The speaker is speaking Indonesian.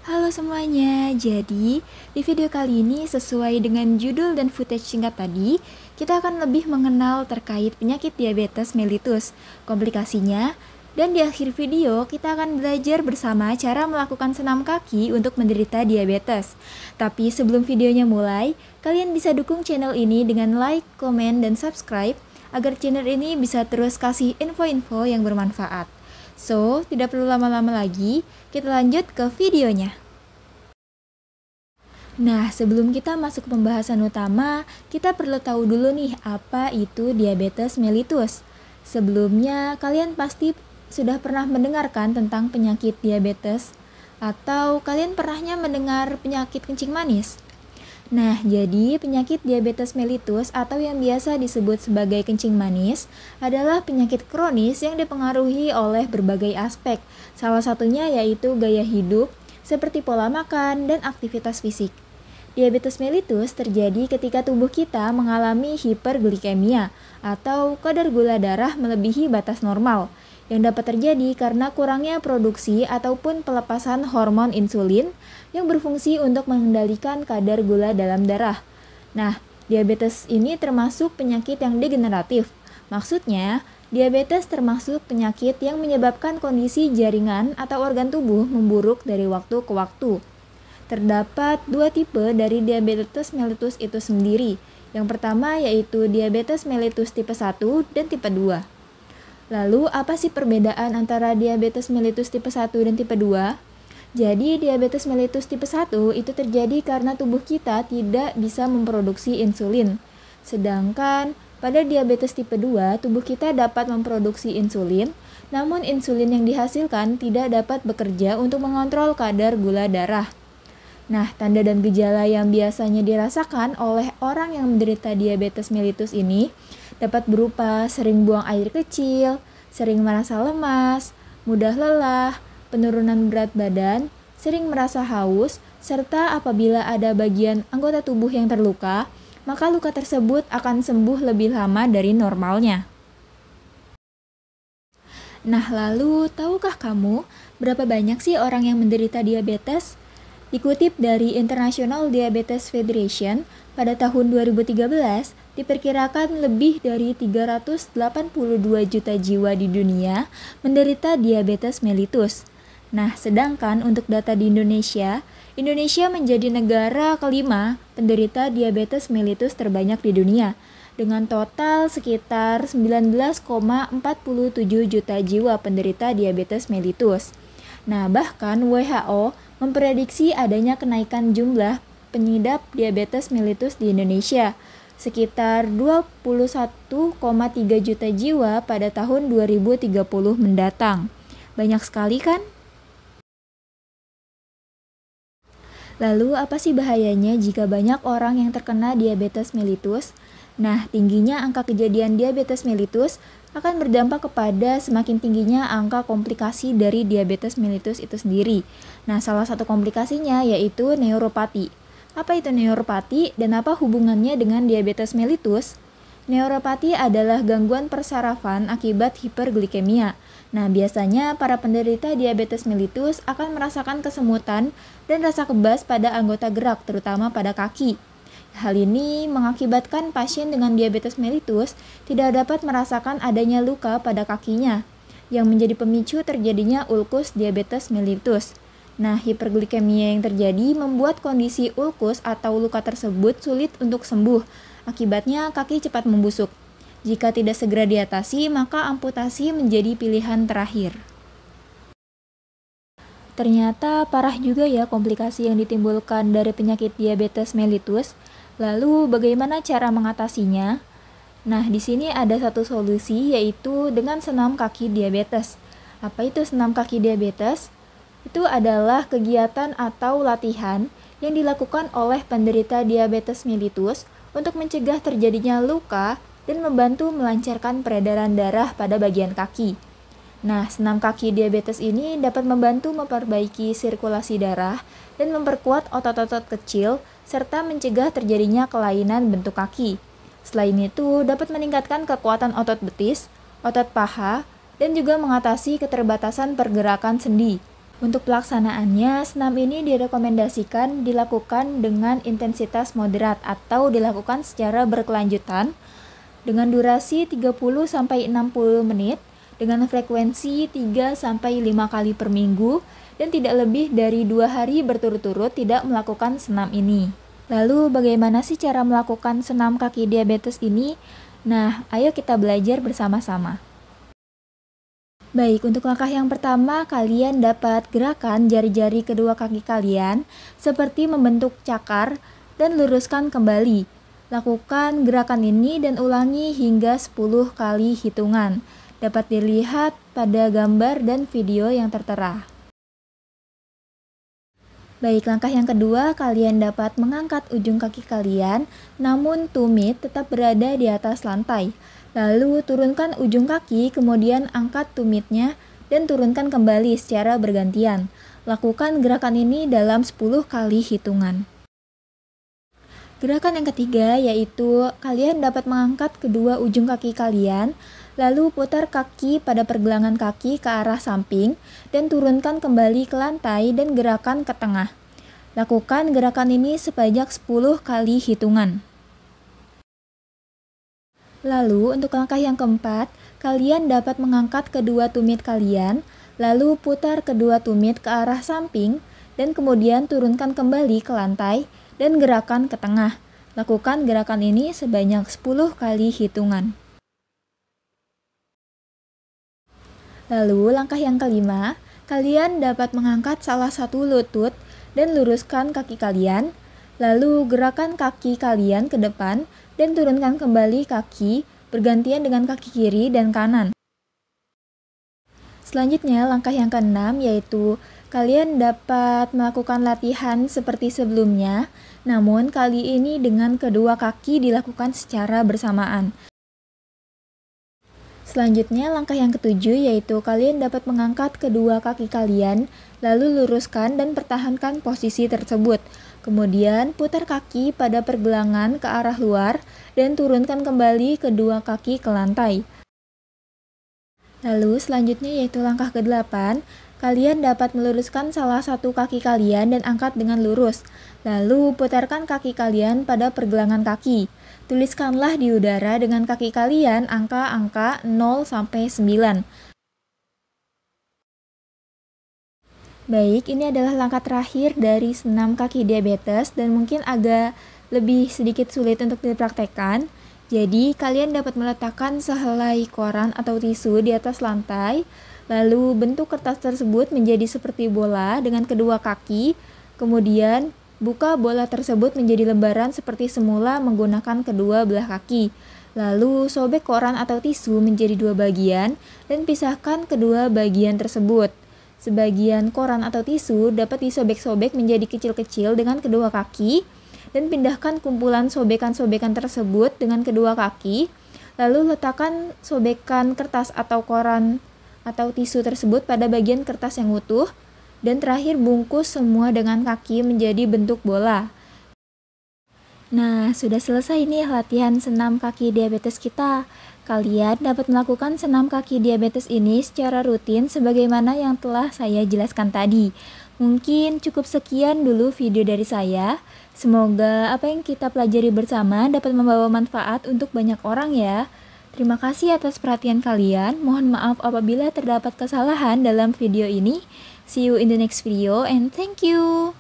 Halo semuanya, jadi di video kali ini sesuai dengan judul dan footage singkat tadi, kita akan lebih mengenal terkait penyakit diabetes mellitus, komplikasinya, dan di akhir video kita akan belajar bersama cara melakukan senam kaki untuk menderita diabetes. Tapi sebelum videonya mulai, kalian bisa dukung channel ini dengan like, komen, dan subscribe agar channel ini bisa terus kasih info-info yang bermanfaat. So, tidak perlu lama-lama lagi, kita lanjut ke videonya. Nah, sebelum kita masuk ke pembahasan utama, kita perlu tahu dulu nih apa itu diabetes mellitus. Sebelumnya, kalian pasti sudah pernah mendengarkan tentang penyakit diabetes atau kalian pernahnya mendengar penyakit kencing manis. Nah, jadi penyakit diabetes mellitus atau yang biasa disebut sebagai kencing manis adalah penyakit kronis yang dipengaruhi oleh berbagai aspek. Salah satunya yaitu gaya hidup, seperti pola makan dan aktivitas fisik. Diabetes mellitus terjadi ketika tubuh kita mengalami hiperglikemia atau kadar gula darah melebihi batas normal yang dapat terjadi karena kurangnya produksi ataupun pelepasan hormon insulin yang berfungsi untuk mengendalikan kadar gula dalam darah. Nah, diabetes ini termasuk penyakit yang degeneratif. Maksudnya, diabetes termasuk penyakit yang menyebabkan kondisi jaringan atau organ tubuh memburuk dari waktu ke waktu. Terdapat dua tipe dari diabetes mellitus itu sendiri. Yang pertama yaitu diabetes mellitus tipe 1 dan tipe 2. Lalu apa sih perbedaan antara diabetes mellitus tipe 1 dan tipe 2? Jadi diabetes mellitus tipe 1 itu terjadi karena tubuh kita tidak bisa memproduksi insulin. Sedangkan pada diabetes tipe 2, tubuh kita dapat memproduksi insulin, namun insulin yang dihasilkan tidak dapat bekerja untuk mengontrol kadar gula darah. Nah, tanda dan gejala yang biasanya dirasakan oleh orang yang menderita diabetes mellitus ini dapat berupa sering buang air kecil, sering merasa lemas, mudah lelah, penurunan berat badan, sering merasa haus, serta apabila ada bagian anggota tubuh yang terluka, maka luka tersebut akan sembuh lebih lama dari normalnya. Nah, lalu tahukah kamu berapa banyak sih orang yang menderita diabetes? Dikutip dari International Diabetes Federation, pada tahun 2013, diperkirakan lebih dari 382 juta jiwa di dunia menderita diabetes mellitus. Nah, sedangkan untuk data di Indonesia, Indonesia menjadi negara kelima penderita diabetes mellitus terbanyak di dunia, dengan total sekitar 19,47 juta jiwa penderita diabetes mellitus. Nah, bahkan WHO memprediksi adanya kenaikan jumlah pengidap diabetes mellitus di Indonesia, sekitar 21,3 juta jiwa pada tahun 2030 mendatang. Banyak sekali kan? Lalu apa sih bahayanya jika banyak orang yang terkena diabetes mellitus? Nah, tingginya angka kejadian diabetes mellitus akan berdampak kepada semakin tingginya angka komplikasi dari diabetes mellitus itu sendiri. Nah, salah satu komplikasinya yaitu neuropati. Apa itu neuropati dan apa hubungannya dengan diabetes mellitus? Neuropati adalah gangguan persarafan akibat hiperglikemia. Nah, biasanya para penderita diabetes mellitus akan merasakan kesemutan dan rasa kebas pada anggota gerak, terutama pada kaki. Hal ini mengakibatkan pasien dengan diabetes mellitus tidak dapat merasakan adanya luka pada kakinya, yang menjadi pemicu terjadinya ulkus diabetes mellitus. Nah, hiperglikemia yang terjadi membuat kondisi ulkus atau luka tersebut sulit untuk sembuh. Akibatnya, kaki cepat membusuk. Jika tidak segera diatasi, maka amputasi menjadi pilihan terakhir. Ternyata parah juga ya komplikasi yang ditimbulkan dari penyakit diabetes mellitus. Lalu bagaimana cara mengatasinya? Nah, di sini ada satu solusi yaitu dengan senam kaki diabetes. Apa itu senam kaki diabetes? Itu adalah kegiatan atau latihan yang dilakukan oleh penderita diabetes mellitus untuk mencegah terjadinya luka dan membantu melancarkan peredaran darah pada bagian kaki. Nah, senam kaki diabetes ini dapat membantu memperbaiki sirkulasi darah dan memperkuat otot-otot kecil serta mencegah terjadinya kelainan bentuk kaki. Selain itu, dapat meningkatkan kekuatan otot betis, otot paha, dan juga mengatasi keterbatasan pergerakan sendi. Untuk pelaksanaannya, senam ini direkomendasikan dilakukan dengan intensitas moderat atau dilakukan secara berkelanjutan dengan durasi 30-60 menit dengan frekuensi 3-5 kali per minggu dan tidak lebih dari 2 hari berturut-turut tidak melakukan senam ini. Lalu bagaimana sih cara melakukan senam kaki diabetes ini? Nah, ayo kita belajar bersama-sama. Baik, untuk langkah yang pertama, kalian dapat gerakan jari-jari kedua kaki kalian seperti membentuk cakar dan luruskan kembali. Lakukan gerakan ini dan ulangi hingga 10 kali hitungan. Dapat dilihat pada gambar dan video yang tertera. Baik, langkah yang kedua, kalian dapat mengangkat ujung kaki kalian, namun tumit tetap berada di atas lantai. Lalu turunkan ujung kaki, kemudian angkat tumitnya dan turunkan kembali secara bergantian. Lakukan gerakan ini dalam 10 kali hitungan. Gerakan yang ketiga yaitu kalian dapat mengangkat kedua ujung kaki kalian, lalu putar kaki pada pergelangan kaki ke arah samping dan turunkan kembali ke lantai dan gerakan ke tengah. Lakukan gerakan ini sebanyak 10 kali hitungan. Lalu untuk langkah yang keempat, kalian dapat mengangkat kedua tumit kalian, lalu putar kedua tumit ke arah samping, dan kemudian turunkan kembali ke lantai dan gerakan ke tengah. Lakukan gerakan ini sebanyak 10 kali hitungan. Lalu langkah yang kelima, kalian dapat mengangkat salah satu lutut dan luruskan kaki kalian, lalu gerakan kaki kalian ke depan dan turunkan kembali kaki bergantian dengan kaki kiri dan kanan. Selanjutnya, langkah yang keenam yaitu kalian dapat melakukan latihan seperti sebelumnya, namun kali ini dengan kedua kaki dilakukan secara bersamaan. Selanjutnya, langkah yang ketujuh yaitu kalian dapat mengangkat kedua kaki kalian, lalu luruskan dan pertahankan posisi tersebut. Kemudian, putar kaki pada pergelangan ke arah luar dan turunkan kembali kedua kaki ke lantai. Lalu, selanjutnya yaitu langkah ke-8, kalian dapat meluruskan salah satu kaki kalian dan angkat dengan lurus. Lalu, putarkan kaki kalian pada pergelangan kaki. Tuliskanlah di udara dengan kaki kalian angka-angka 0-9. Baik, ini adalah langkah terakhir dari senam kaki diabetes dan mungkin agak lebih sedikit sulit untuk dipraktekkan. Jadi, kalian dapat meletakkan sehelai koran atau tisu di atas lantai, lalu bentuk kertas tersebut menjadi seperti bola dengan kedua kaki, kemudian buka bola tersebut menjadi lembaran seperti semula menggunakan kedua belah kaki. Lalu, sobek koran atau tisu menjadi dua bagian dan pisahkan kedua bagian tersebut. Sebagian koran atau tisu dapat disobek-sobek menjadi kecil-kecil dengan kedua kaki dan pindahkan kumpulan sobekan-sobekan tersebut dengan kedua kaki. Lalu letakkan sobekan kertas atau koran atau tisu tersebut pada bagian kertas yang utuh dan terakhir bungkus semua dengan kaki menjadi bentuk bola. Nah, sudah selesai nih latihan senam kaki diabetes kita. Kalian dapat melakukan senam kaki diabetes ini secara rutin sebagaimana yang telah saya jelaskan tadi. Mungkin cukup sekian dulu video dari saya. Semoga apa yang kita pelajari bersama dapat membawa manfaat untuk banyak orang ya. Terima kasih atas perhatian kalian. Mohon maaf apabila terdapat kesalahan dalam video ini. See you in the next video and thank you.